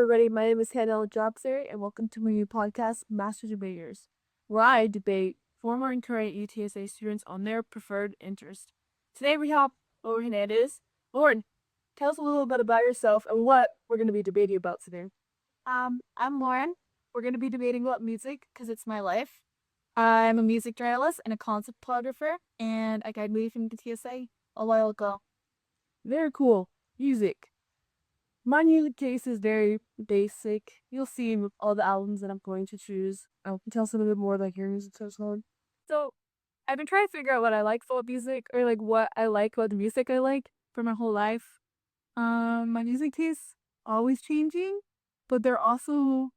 everybody. My name is El-jabsheh, and welcome to my new podcast, Master Debaters, where I debate former and current UTSA students on their preferred interest. Today we have Lauren Hernandez. Lauren, tell us a little bit about yourself and what we're going to be debating about today. I'm Lauren. We're going to be debating about music because it's my life. I'm a music journalist and a concept photographer, and I graduated from the TSA a while ago. Very cool. Music. My music taste is very basic. You'll see with all the albums that I'm going to choose. Can you tell us a little bit more about your music taste, Lauren? So I've been trying to figure out what I like about music, or like what I like about the music I like for my whole life. My music tastes always changing, but they're also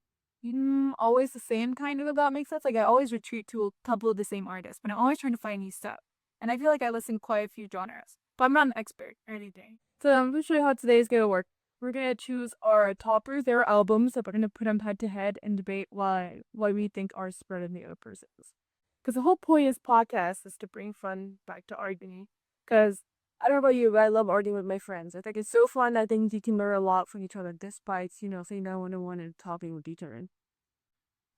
always the same kind of, if that makes sense. Like I always retreat to a couple of the same artists, but I'm always trying to find new stuff. And I feel like I listen to quite a few genres, but I'm not an expert or anything. So I'm going to show you how today's going to work. We're going to choose our toppers, their albums, that we're going to put them head to head and debate why we think ours is better than the other person's. Because the whole point of this podcast is to bring fun back to arguing. Because I don't know about you, but I love arguing with my friends. I think it's so fun. I think you can learn a lot from each other, despite, saying no one and talking with each other.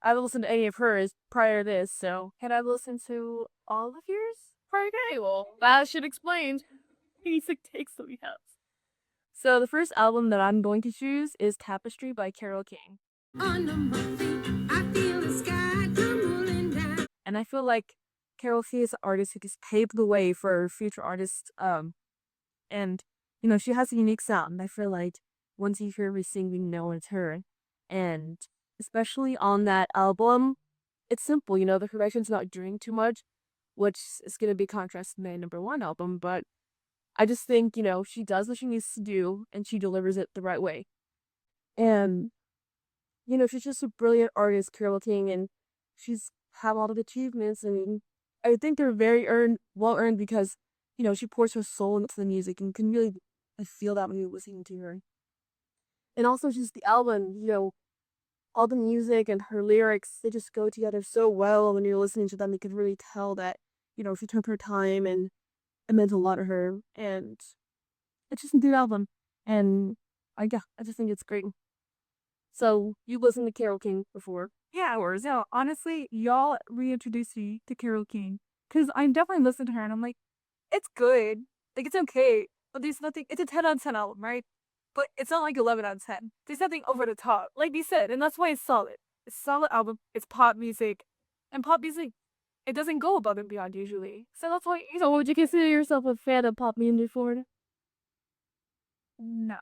I haven't listened to any of hers prior to this, so had I listened to all of yours prior to Okay, well, that should explain music takes that we have. So the first album that I'm going to choose is Tapestry by Carole King. And I feel like Carole King is an artist who just paved the way for future artists. And she has a unique sound. I feel like once you hear her sing, you know it's her. And especially on that album, it's simple. The production's not doing too much, which is going to be contrast to my number one album. But I just think, she does what she needs to do and she delivers it the right way. And, she's just a brilliant artist, Carole King, and she's had a lot of achievements. And I think they're very well earned because, she pours her soul into the music and can really feel that when you're listening to her. And also just the album, all the music and her lyrics, they just go together so well. When you're listening to them, you can really tell that, she took her time and it meant a lot to her. And it's just a good album. And I just think it's great. So, you listened to Carole King before? Yeah, hours. No, honestly, y'all reintroduced me to Carole King because I'm definitely listening to her and I'm like, it's good. Like, it's okay. But there's nothing, it's a 10 out of 10 album, right? But it's not like 11 out of 10. There's nothing over the top, like you said, and that's why it's solid. It's a solid album. It's pop music. And pop music, it doesn't go above and beyond usually. So that's why, So, would you consider yourself a fan of pop music, Ford? no.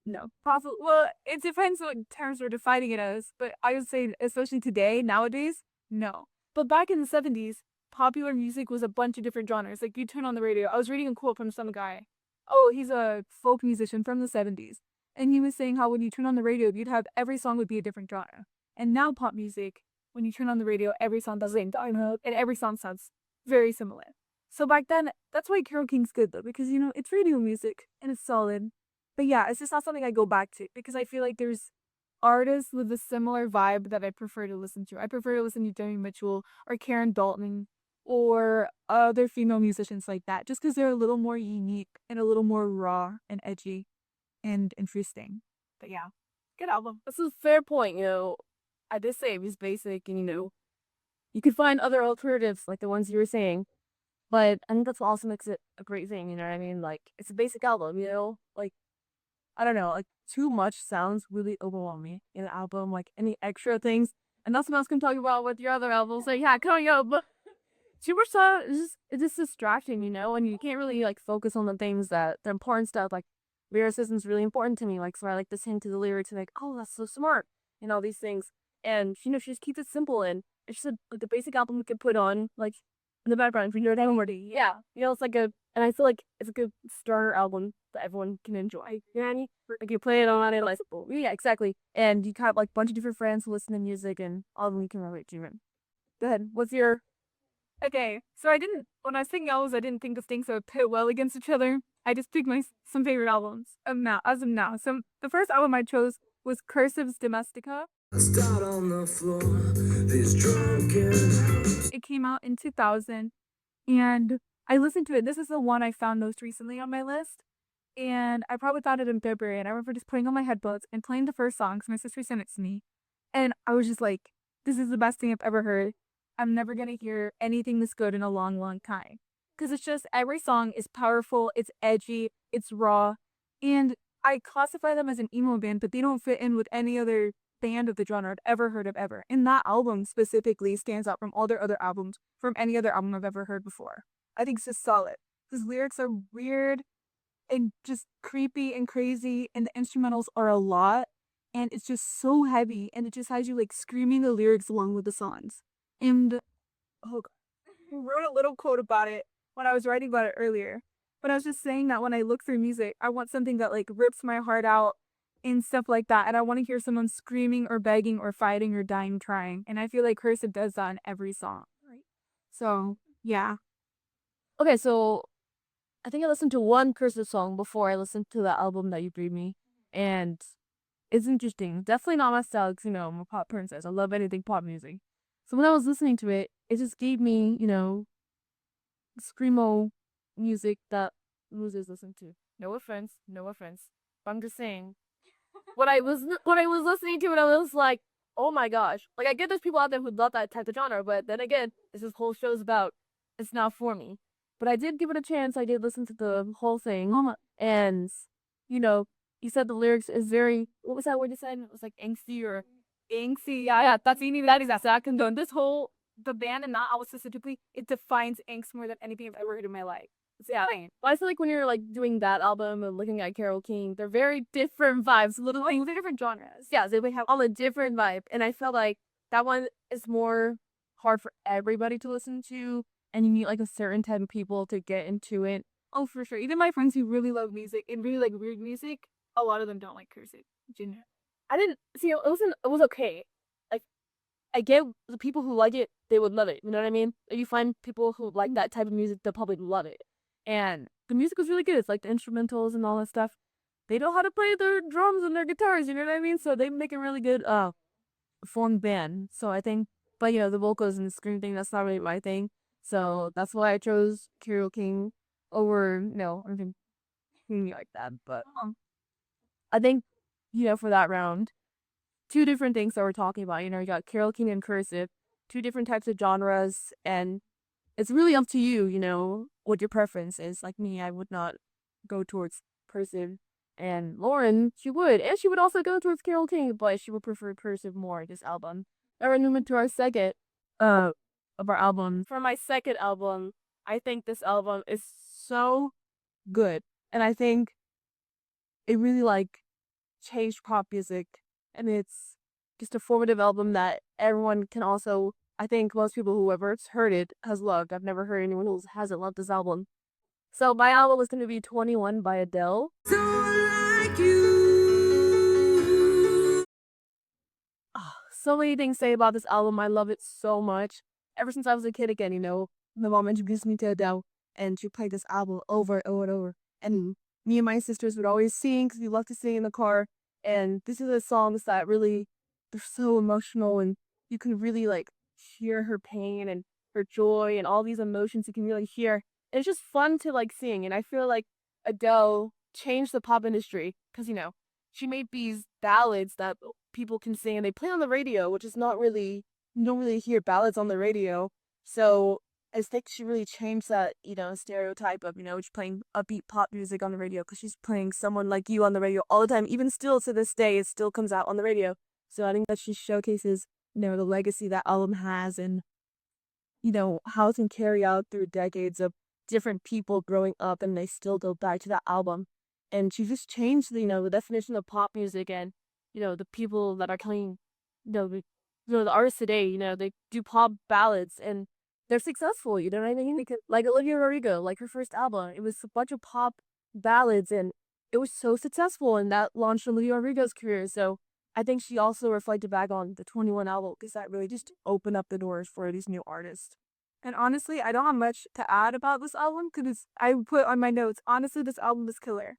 No. Possible. Well, it depends what terms we're defining it as, but I would say, especially today, nowadays, no. But back in the 70s, popular music was a bunch of different genres. Like, you turn on the radio. I was reading a quote from some guy. Oh, he's a folk musician from the 70s. And he was saying how when you turn on the radio, you'd have every song would be a different genre. And now, pop music, when you turn on the radio, every song does the same genre, and every song sounds very similar. So back then, that's why Carole King's good, though, because, it's radio music, and it's solid. But yeah, it's just not something I go back to because I feel like there's artists with a similar vibe that I prefer to listen to. I prefer to listen to Demi Mitchell or Karen Dalton or other female musicians like that just because they're a little more unique and a little more raw and edgy and interesting. But yeah, good album. That's a fair point, I did say it was basic and, you could find other alternatives like the ones you were saying. But I think that's what also makes it a great thing, you know what I mean? Like, it's a basic album, Like, I don't know, like, too much sounds really overwhelming in an album, like, any extra things. And that's what I was going to talk about with your other albums. Like, yeah, coming up, but too much stuff is just distracting, and you can't really, like, focus on the things the important stuff, like, lyricism's really important to me, like, so I like listening to the lyrics and like, oh, that's so smart, and all these things. And, she just keeps it simple, and it's just, like, the basic album we could put on, like, in the background for your time party. Yeah, it's like and I feel like it's a good starter album that everyone can enjoy. You know what I mean? Like you play it on it, like, yeah, exactly. And you have like a bunch of different friends who listen to music, and all of them you can relate to. Go ahead. What's your? Okay, so when I was thinking albums, I didn't think of things that would pit well against each other. I just picked some favorite albums as of now. So the first album I chose was Cursive Domestica. On the floor, it came out in 2000, and I listened to it. This is the one I found most recently on my list, and I probably found it in February. And I remember just putting on my headphones and playing the first song. So my sister sent it to me, and I was just like, "This is the best thing I've ever heard. I'm never gonna hear anything this good in a long, long time." Because it's just every song is powerful, it's edgy, it's raw, and I classify them as an emo band, but they don't fit in with any other band of the genre I've ever heard of ever. And that album specifically stands out from all their other albums, from any other album I've ever heard before. I think it's just solid. His lyrics are weird and just creepy and crazy, and the instrumentals are a lot, and it's just so heavy, and it just has you like screaming the lyrics along with the songs. And oh god, I wrote a little quote about it when I was writing about it earlier. But I was just saying that when I look through music, I want something that like rips my heart out and stuff like that. And I want to hear someone screaming or begging or fighting or dying trying. And I feel like Cursive does that in every song. Right. So yeah. Okay, so I think I listened to one Cursive song before I listened to the album that you gave me, and it's interesting. Definitely not my style, 'cause, I'm a pop princess. I love anything pop music. So when I was listening to it, it just gave me, screamo music that losers listen to. No offense, no offense. But I'm just saying. When I was listening to it, I was like, oh my gosh. Like I get there's people out there who love that type of genre, but then again, this whole show's about it's not for me. But I did give it a chance. I did listen to the whole thing. And you know, you said the lyrics is very what was that word you said? It was like angsty or Angsty. Yeah, yeah. That's that is that condone. This whole the band and not album specifically, it defines angst more than anything I've ever heard in my life. So, yeah. But I feel like when you're like doing that album and looking at Carole King, they're very different vibes. Literally, They're different genres. yeah, they would have all a different vibe. And I felt like that one is more hard for everybody to listen to, and you need like a certain type of people to get into it. Oh, for sure. Even my friends who really love music and really like weird music, a lot of them don't like Cursive. Ginger. I didn't see it was okay. Like I get the people who like it, they would love it. You know what I mean? If you find people who like that type of music, they'll probably love it. And the music was really good. It's like the instrumentals and all that stuff. They know how to play their drums and their guitars, you know what I mean? So they make a really good formed band. So I think but the vocals and the scream thing, that's not really my thing. So that's why I chose Carole King over anything like that. But I think, for that round, two different things that we're talking about. You got Carole King and Cursive, two different types of genres, and it's really up to you, what your preference is. Like me, I would not go towards Cursive, and Lauren, she would. And she would also go towards Carole King, but she would prefer Cursive more, this album. Now we're moving to our second of our album. For my second album, I think this album is so good. And I think it really like changed pop music, and it's just a formative album that everyone can also I think most people who ever heard it has loved. I've never heard anyone who hasn't loved this album. So my album is going to be 21 by Adele. Like you. Oh, so many things to say about this album. I love it so much. Ever since I was a kid again, my mom introduced me to Adele, and she played this album over and over and over. And me and my sisters would always sing because we love to sing in the car. And this is the songs that really, they're so emotional, and you can really like hear her pain and her joy and all these emotions you can really hear. And it's just fun to like sing. And I feel like Adele changed the pop industry because, she made these ballads that people can sing and they play on the radio, which is not really, you don't really hear ballads on the radio. So I think she really changed that, stereotype of, just playing upbeat pop music on the radio, because she's playing Someone Like You on the radio all the time. Even still to this day, it still comes out on the radio. So I think that she showcases, the legacy that album has, and, how it can carry out through decades of different people growing up and they still go back to that album. And she just changed, the definition of pop music, and, the people that are playing, the artists today, they do pop ballads and they're successful, you know what I mean? Because, like Olivia Rodrigo, like her first album, it was a bunch of pop ballads and it was so successful, and that launched Olivia Rodrigo's career. So I think she also reflected back on the 21 album because that really just opened up the doors for these new artists. And honestly, I don't have much to add about this album because I put on my notes, honestly, this album is killer.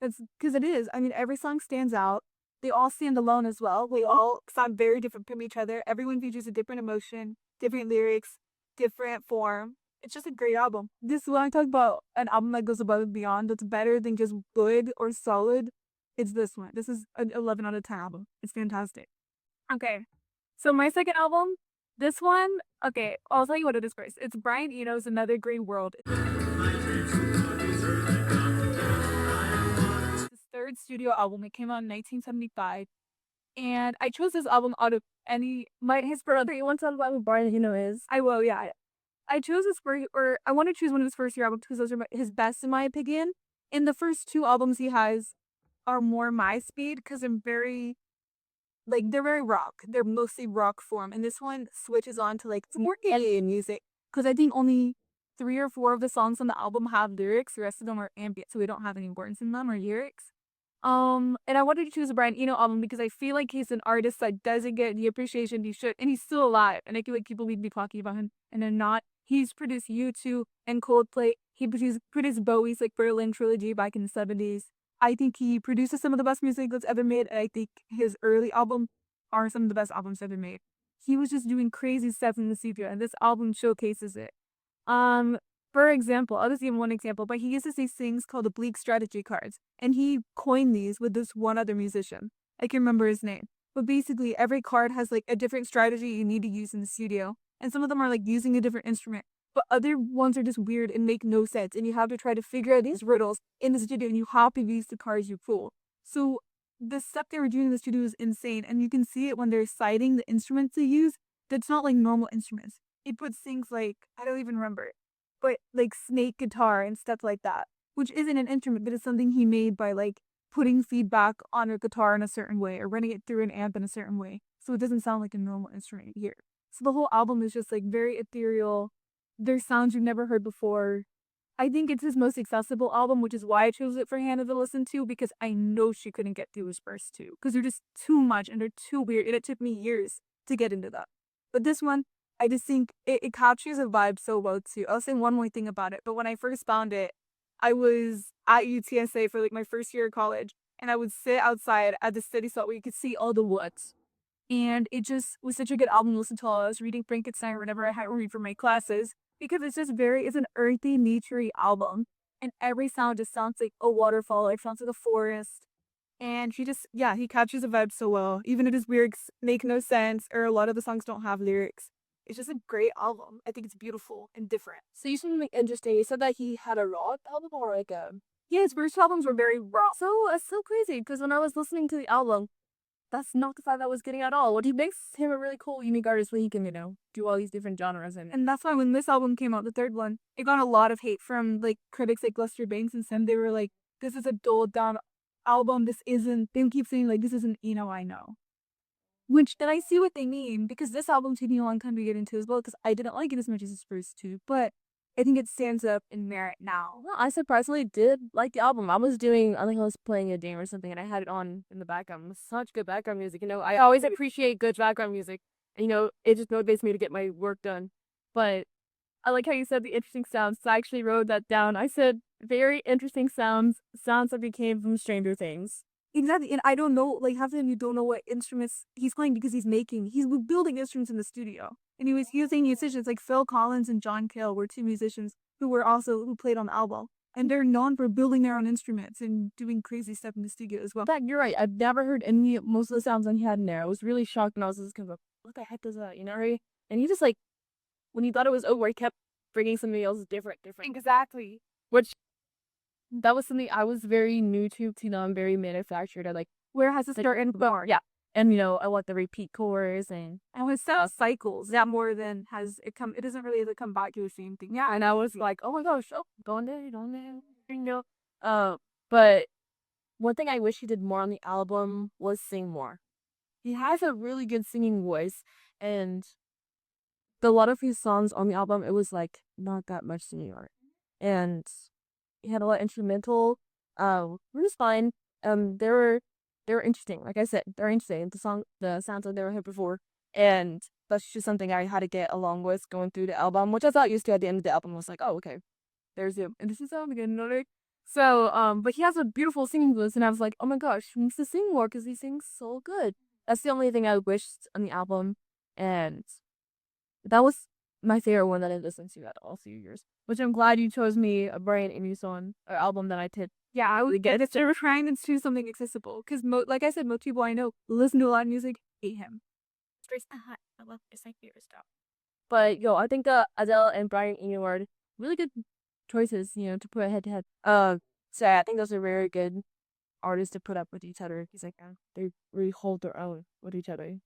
It's because it is. I mean, every song stands out. They all stand alone as well. They all sound very different from each other. Everyone features a different emotion, different lyrics, different form. It's just a great album. This when I talk about an album that goes above and beyond, that's better than just good or solid. It's this one. This is an 11 out of 10 album. It's fantastic. Okay, so my second album, this one, okay, I'll tell you what it is first. It's Brian Eno's Another Great World. It's his third studio album. It came out in 1975. And I chose this album out of any my his brother. You want to talk about who Brian Eno is? I will, yeah. I chose his first, or I want to choose one of his first year albums because those are his best in my opinion. And the first two albums he has are more my speed because I'm very like they're very rock. They're mostly rock form, and this one switches on to like some more alien music because I think only 3 or 4 of the songs on the album have lyrics. The rest of them are ambient, so we don't have any words in them or lyrics. And I wanted to choose a Brian Eno album because I feel like he's an artist that doesn't get the appreciation he should, and he's still alive. And I feel like people need to be talking about him, and they're not. He's produced U2 and Coldplay. He produced Bowie's like Berlin trilogy back in the 70s. I think he produces some of the best music that's ever made, and I think his early albums are some of the best albums ever made. He was just doing crazy stuff in the studio, and this album showcases it. Um, for example, I'll just give one example, but he uses these things called oblique strategy cards, and he coined these with this one other musician. I can remember his name. But basically, every card has like a different strategy you need to use in the studio, and some of them are like using a different instrument, but other ones are just weird and make no sense, and you have to try to figure out these riddles in the studio, and you have to use the cards you pull. So the stuff they were doing in the studio is insane, and you can see it when they're citing the instruments they use. That's not like normal instruments. It puts things like, I don't even remember it, but like snake guitar and stuff like that, which isn't an instrument, but it's something he made by like putting feedback on a guitar in a certain way or running it through an amp in a certain way. So it doesn't sound like a normal instrument here. So the whole album is just like very ethereal. There's sounds you've never heard before. I think it's his most accessible album, which is why I chose it for Hannah to listen to, because I know she couldn't get through his first two because they're just too much and they're too weird, and it took me years to get into that. But this one, I just think it captures a vibe so well too. I'll say one more thing about it, but when I first found it, I was at UTSA for like my first year of college, and I would sit outside at the study spot where you could see all the woods. And it just was such a good album to listen to while I was reading Frankenstein or whatever I had to read for my classes, because it's just it's an earthy, naturey album. And every sound just sounds like a waterfall, it sounds like a forest. And yeah, he captures the vibe so well. Even if his lyrics make no sense, or a lot of the songs don't have lyrics. It's just a great album. I think it's beautiful and different. So you said something interesting. You said that he had a rock album or like a. Yeah, his first albums were very raw. So it's so crazy because when I was listening to the album, that's not the vibe I was getting at all. What he makes him a really cool, unique artist where he can, do all these different genres in it. And that's why when this album came out, the third one, it got a lot of hate from like critics like Lester Banks and some. They were like, this is a dulled down album. They keep saying like, this isn't Eno I know. Which, then I see what they mean, because this album took me a long time to get into as well, because I didn't like it as much as his first two, but I think it stands up in merit now. Well, I surprisingly did like the album. I think I was playing a game or something, and I had it on in the background. It was such good background music. I always appreciate good background music. And, it just motivates me to get my work done. But I like how you said the interesting sounds. So I actually wrote that down. I said, very interesting sounds that became from Stranger Things. Exactly, and I don't know, like half the time you don't know what instruments he's playing because he's building instruments in the studio. And he was using musicians like Phil Collins and John Cale were two musicians who played on the album. And they're known for building their own instruments and doing crazy stuff in the studio as well. In fact, you're right. I've never heard most of the sounds that he had in there. I was really shocked when I was just kind of like, what the heck is that? Right? And he just like, when he thought it was over, he kept bringing something else different. Exactly. Which, that was something I was very new to, I'm very manufactured. I like, where has it start and bar? Yeah. And, I want the repeat chorus and with cycles, that more than has it come, it doesn't really come back to the same thing. Yeah. And I was like, oh my gosh, don't there. But one thing I wish he did more on the album was sing more. He has a really good singing voice, and a lot of his songs on the album, it was like not that much singing art. And he had a lot of instrumental, which is fine. They were interesting. Like I said, they're interesting. The sounds I've never heard before. And that's just something I had to get along with going through the album, which I thought used to at the end of the album. I was like, oh, okay. There's him. And this is him again. So, but he has a beautiful singing voice, and I was like, oh my gosh, he needs to sing more because he sings so good. That's the only thing I wished on the album. And that was my favorite one that I listened to at all few years. Which I'm glad you chose me a Brain Eno song or album that I did. Yeah, I would get it. They were trying to choose something accessible because, like I said, most people I know listen to a lot of music, hate him. I love it's my favorite stuff. But yo, I think Adele and Brian Eno are really good choices, to put head to head. So I think those are very good artists to put up with each other because like they really hold their own with each other.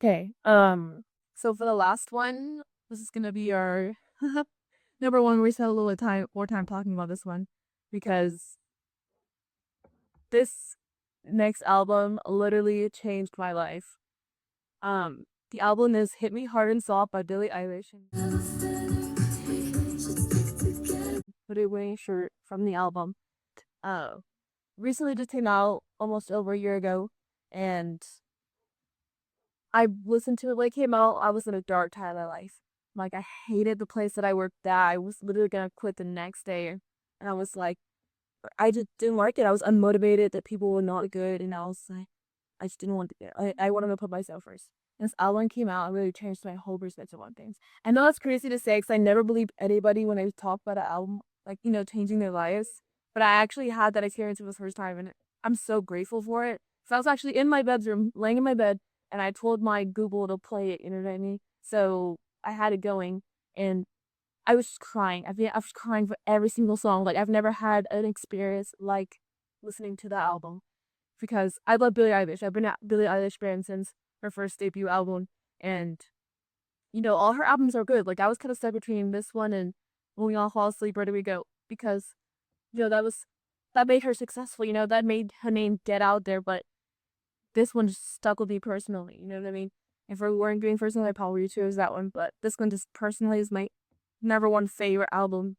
Okay. So for the last one, this is gonna be our number one. We spent a little more time talking about this one because this next album literally changed my life. The album is "Hit Me Hard and Soft" by Billie Eilish. Put a winning shirt from the album. Uh, Recently just came out almost over a year ago, and I listened to it when it came out. I was in a dark time of my life. Like I hated the place that I worked at. I was literally gonna quit the next day, and I was like, I just didn't like it. I was unmotivated. That people were not good, and I was like, I just didn't want to do it. I wanted to put myself first. And this album came out, it really changed my whole perspective on things. I know that's crazy to say because I never believed anybody when I talk about an album, like, changing their lives. But I actually had that experience for the first time, and I'm so grateful for it. So I was actually in my bedroom, laying in my bed, and I told my Google to play it, me. So I had it going, and I was just crying. I was crying for every single song. Like, I've never had an experience like listening to the album because I love Billie Eilish. I've been a Billie Eilish fan since her first debut album, and all her albums are good. Like I was kind of stuck between this one and When We All Fall Asleep, Where Do We Go? Because that made her successful. That made her name get out there. But this one just stuck with me personally. You know what I mean? If we weren't doing personally, I probably chose that one. But this one just personally is my number one favorite album.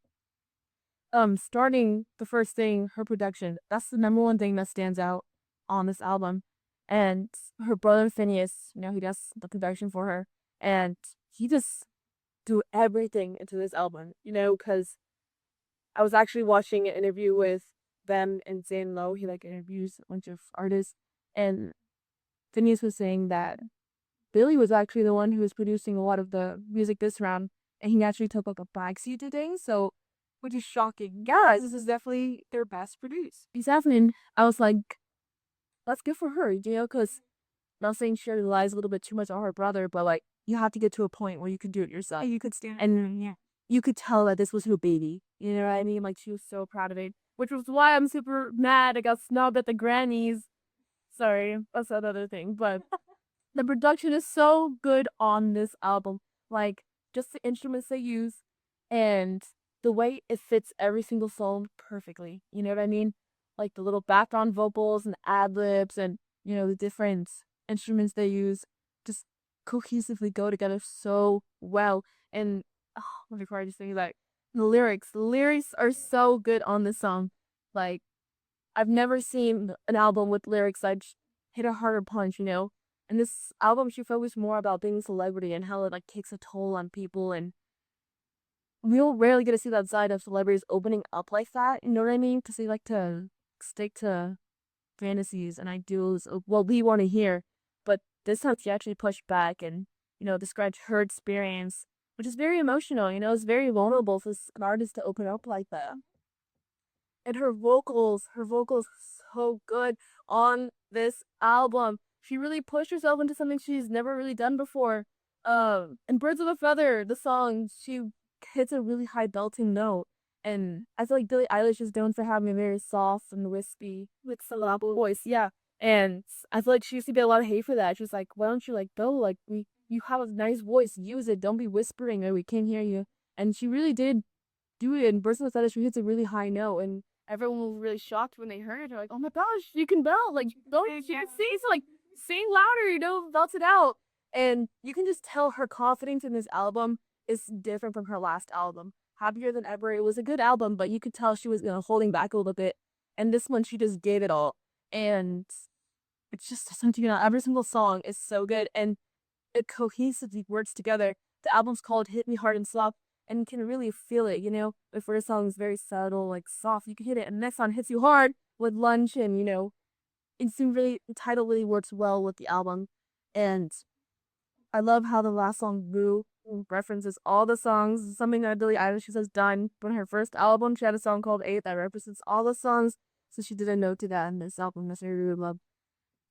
Starting the first thing, her production. That's the number one thing that stands out on this album. And her brother Phineas, he does the production for her. And he just do everything into this album, because I was actually watching an interview with them and Zane Lowe. He like interviews a bunch of artists. And Phineas was saying that Billie was actually the one who was producing a lot of the music this round. And he actually took like a backseat to things. So which is shocking. Yeah, this is definitely their best produced. Exactly. And I was like, that's good for her, because not saying she relies a little bit too much on her brother, but like you have to get to a point where you can do it yourself. You could stand and yeah. You could tell that this was her baby. You know what I mean? Like she was so proud of it. Which was why I'm super mad I got snubbed at the Grannies. Sorry, that's another thing. But the production is so good on this album. Like just the instruments they use and the way it fits every single song perfectly. You know what I mean? Like the little background vocals and ad libs and the different instruments they use just cohesively go together so well. And before I just think like the lyrics are so good on this song. Like I've never seen an album with lyrics that hit a harder punch. And this album, she focused more about being a celebrity and how it like takes a toll on people, and we don't rarely get to see that side of celebrities opening up like that. You know what I mean? Because they like to stick to fantasies and ideals of what we want to hear. But this time she actually pushed back and described her experience, which is very emotional. It's very vulnerable for an artist to open up like that. And her vocals so good on this album. She really pushed herself into something she's never really done before. And Birds of a Feather, the song, she hits a really high belting note. And I feel like Billie Eilish is known for having a very soft and wispy with syllable voice, yeah. And I feel like she used to get a lot of hate for that. She was like, why don't you like go? Like you have a nice voice, use it. Don't be whispering or we can't hear you. And she really did do it, and Birds of a Feather, she hits a really high note, and everyone was really shocked when they heard it. They're like, "Oh my gosh, you can belt! Like, don't you can sing? So like, sing louder! Belt it out!" And you can just tell her confidence in this album is different from her last album. Happier Than Ever, it was a good album, but you could tell she was holding back a little bit. And this one, she just gave it all, and it's just something. Every single song is so good, and it cohesively works together. The album's called "Hit Me Hard and Soft," and you can really feel it. The first song is very subtle, like soft. You can hit it, and the next song hits you hard with lunch, and the title really works well with the album. And I love how the last song "Boo" references all the songs. Something that Billie Eilish has done. On her first album, she had a song called Eight that represents all the songs. So she did a note to that in this album, that I really love.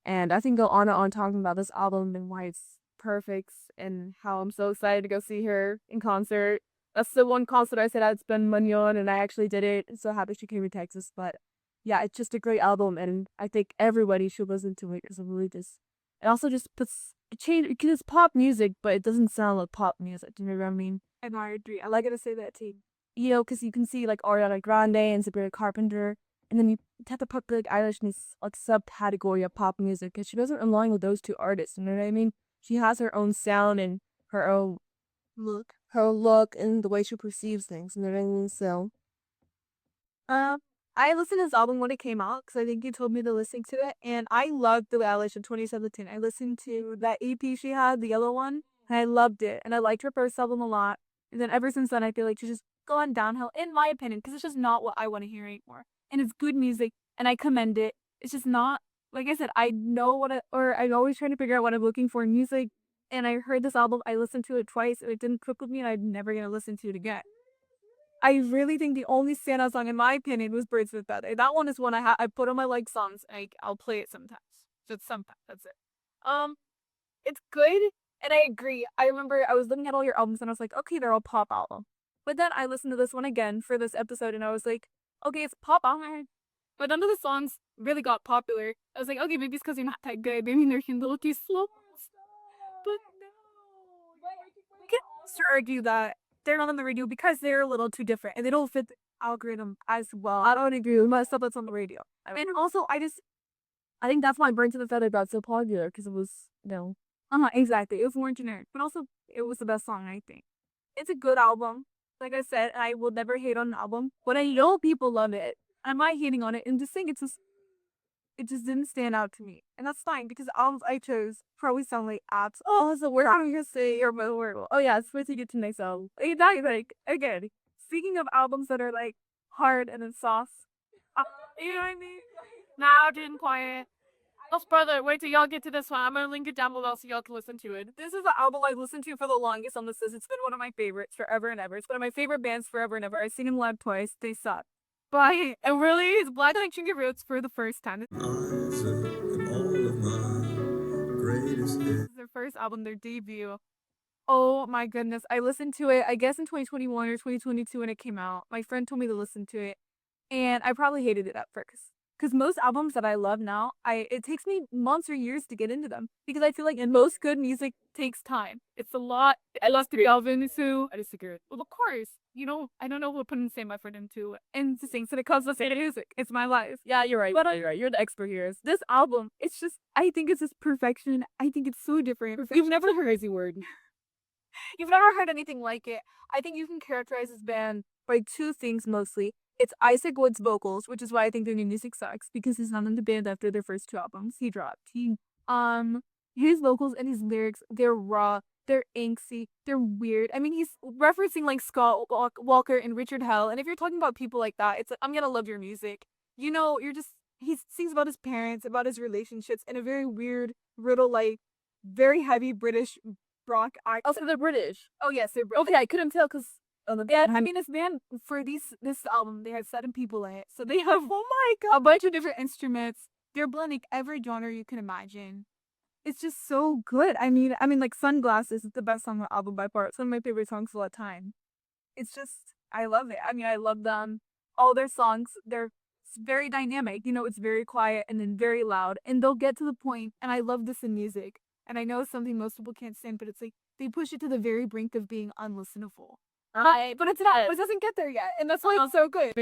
And I think go on and on talking about this album and why it's perfect and how I'm so excited to go see her in concert. That's the one concert I said I'd spend money on, and I actually did it. I'm so happy she came to Texas. But yeah, it's just a great album, and I think everybody should listen to it because it really just. It also just puts it change because it's pop music, but it doesn't sound like pop music. Do you know what I mean? And I agree. I like it to say that too. You know, because you can see like Ariana Grande and Sabrina Carpenter, and then you have to put Billie Eilish in this like subcategory of pop music because she doesn't align with those two artists. You know what I mean? She has her own sound and her own look, and the way she perceives things. You know what I mean? So, Um, I listened to this album when it came out because I think you told me to listen to it, and I loved Billie Eilish in 2017. I listened to that EP she had, the yellow one, and I loved it, and I liked her first album a lot. And then ever since then, I feel like she's just gone downhill, in my opinion, because it's just not what I want to hear anymore. And it's good music, and I commend it. It's just not, like I said, I know what or I'm always trying to figure out what I'm looking for in music. And I heard this album, I listened to it twice, and it didn't click with me, and I'm never gonna listen to it again. I really think the only standout song, in my opinion, was Birds with Feather. That one is one I put on my like songs. I'll play it sometimes, just sometimes. That's it. Um, it's good, and I agree. I remember I was looking at all your albums, and I was like, okay, they're all pop album. But then I listened to this one again for this episode, and I was like, okay, it's pop album. But none of the songs really got popular. I was like, okay, maybe it's because they're not that good. Maybe they're a little too slow. But no, we can also argue that they're not on the radio because they're a little too different and they don't fit the algorithm as well. I don't agree with my stuff that's on the radio. I mean, also, I think that's why Burnt to the Feather got so popular because it was, you know, exactly. It was more generic, but also it was the best song, I think. It's a good album. Like I said, I will never hate on an album, but I know people love it. I'm not hating on it and just saying it just didn't stand out to me. And that's fine because the albums I chose probably sound like apps. Oh, so we're having to say your word. Oh yeah, it's supposed to get to next album. Like again, speaking of albums that are like hard and then soft. You know what I mean? Now, didn't quiet. Oh, brother, wait till y'all get to this one. I'm gonna link it down below so y'all can listen to it. This is the album I've listened to for the longest on this list. It's been one of my favorites forever and ever. It's one of my favorite bands forever and ever. I've seen them live twice. They suck. But it really is Black Eyed Chunky Roots for the first time. This is their first album, their debut. Oh my goodness. I listened to it, I guess in 2021 or 2022 when it came out. My friend told me to listen to it. And I probably hated it at first. Because most albums that I love now, it takes me months or years to get into them. Because I feel like in most good music takes time. It's a lot. I lost to Alvin too. I disagree. Well, of course. You know, I don't know who put in the same effort into it. And the things that it comes to say music. It's my life. Yeah, you're right. But you're right. You're the expert here. This album, it's just, I think it's just perfection. I think it's so different. Perfection. You've never heard crazy word. You've never heard anything like it. I think you can characterize this band by two things mostly. It's Isaac Wood's vocals, which is why I think their new music sucks, because he's not in the band after their first two albums. He dropped. His vocals and his lyrics, they're raw, they're angsty, they're weird. I mean, he's referencing like Scott Walker and Richard Hell, and if you're talking about people like that, it's like, I'm gonna love your music. You know, he sings about his parents, about his relationships, in a very weird, riddle like, very heavy British rock. Also, they're British. Oh yes, they're British. Okay, I couldn't tell because yeah, I mean, this band for this album, they had 7 people in it, so they have oh my god, a bunch of different instruments. They're blending every genre you can imagine. It's just so good. I mean, like Sunglasses is the best song on the album by far. It's one of my favorite songs of all time. It's just, I love it. I mean, I love them. All their songs, they're very dynamic. You know, it's very quiet and then very loud, and they'll get to the point. And I love this in music. And I know it's something most people can't stand, but it's like they push it to the very brink of being unlistenable. But it's not. It doesn't get there yet, and that's why it's so good.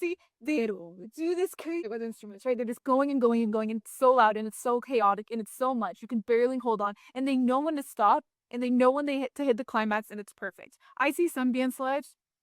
See, they do this crazy with instruments, right? They're just going and going and going, and it's so loud, and it's so chaotic, and it's so much you can barely hold on, and they know when to stop, and they know when they hit the climax, and it's perfect. I see some bands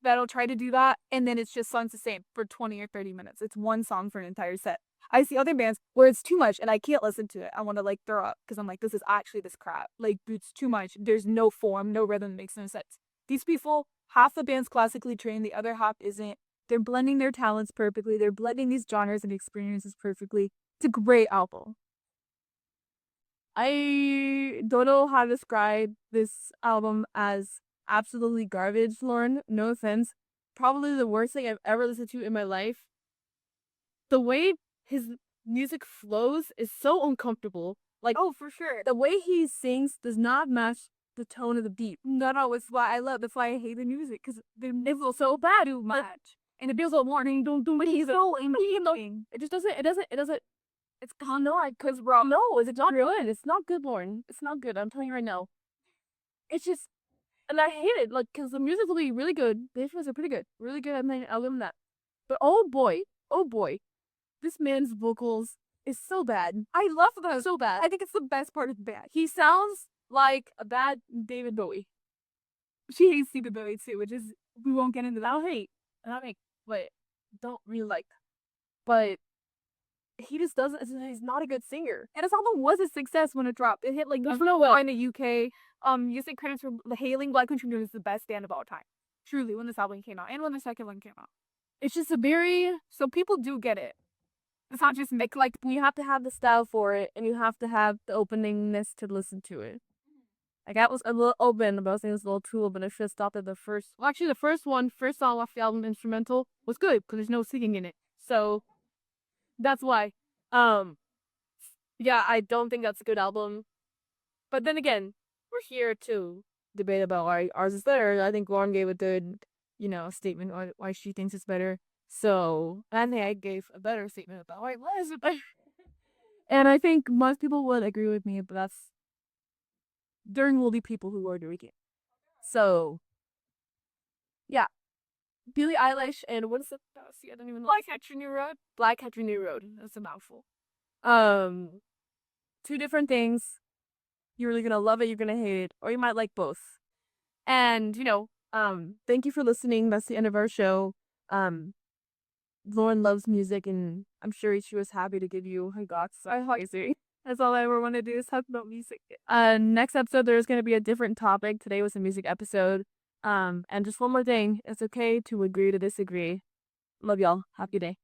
that'll try to do that, and then it's just songs the same for 20 or 30 minutes. It's one song for an entire set. I see other bands where it's too much and I can't listen to it. I want to like throw up because I'm like, this is actually this crap. Like, it's too much. There's no form, no rhythm, makes no sense. These people, half the band's classically trained, the other half isn't. They're blending their talents perfectly. They're blending these genres and experiences perfectly. It's a great album. I don't know how to describe this album as absolutely garbage, Lauren. No offense. Probably the worst thing I've ever listened to in my life. The way his music flows is so uncomfortable. Like, Oh, for sure. the way he sings does not match the tone of the beat. No, it's why I love. That's why I hate the music because it feels so bad too much, and it feels so morning. Don't do he's so annoying. It just doesn't. It doesn't. It's kind of like cause bro. No, it's not good. It's not good, Lauren. It's not good. I'm telling you right now. It's just, and I hate it. Like, cause the music's really, really good. The instruments are pretty good, really good. I mean, I'll give him that. But oh boy, this man's vocals is so bad. I love them So bad. I think it's the best part of the band. He sounds like a bad David Bowie. She hates David Bowie too, which is we won't get into that. I don't hate, and I mean, but don't really like. But he just doesn't. He's not a good singer. And this album was a success when it dropped. It hit like in the UK. Music critics were hailing Black Country Music as the best band of all time. Truly, when this album came out and when the second one came out, It's just a very, so people do get it. It's not just make like you have to have the style for it, and you have to have the openingness to listen to it. Like, I was a little open, but I was thinking it was a little too open. I should have stopped at the first. Well, actually, the first song off the album, instrumental, was good because there's no singing in it. So that's why. Yeah, I don't think that's a good album. But then again, we're here to debate about why ours is better. I think Lauren gave a good, statement on why she thinks it's better. So, I think I gave a better statement about why it was better. And I think most people would agree with me, but there will be people who are doing it. So, yeah. Billie Eilish and what is it? See, I don't even know. Black Country New Road. Black Country New Road. That's a mouthful. Two different things. You're really gonna love it, you're gonna hate it, or you might like both. And, thank you for listening. That's the end of our show. Lauren loves music, and I'm sure she was happy to give you her thoughts. That's all I ever want to do is talk about music. Next episode, there's gonna be a different topic. Today was a music episode. And just one more thing. It's okay to agree to disagree. Love y'all. Have a good day.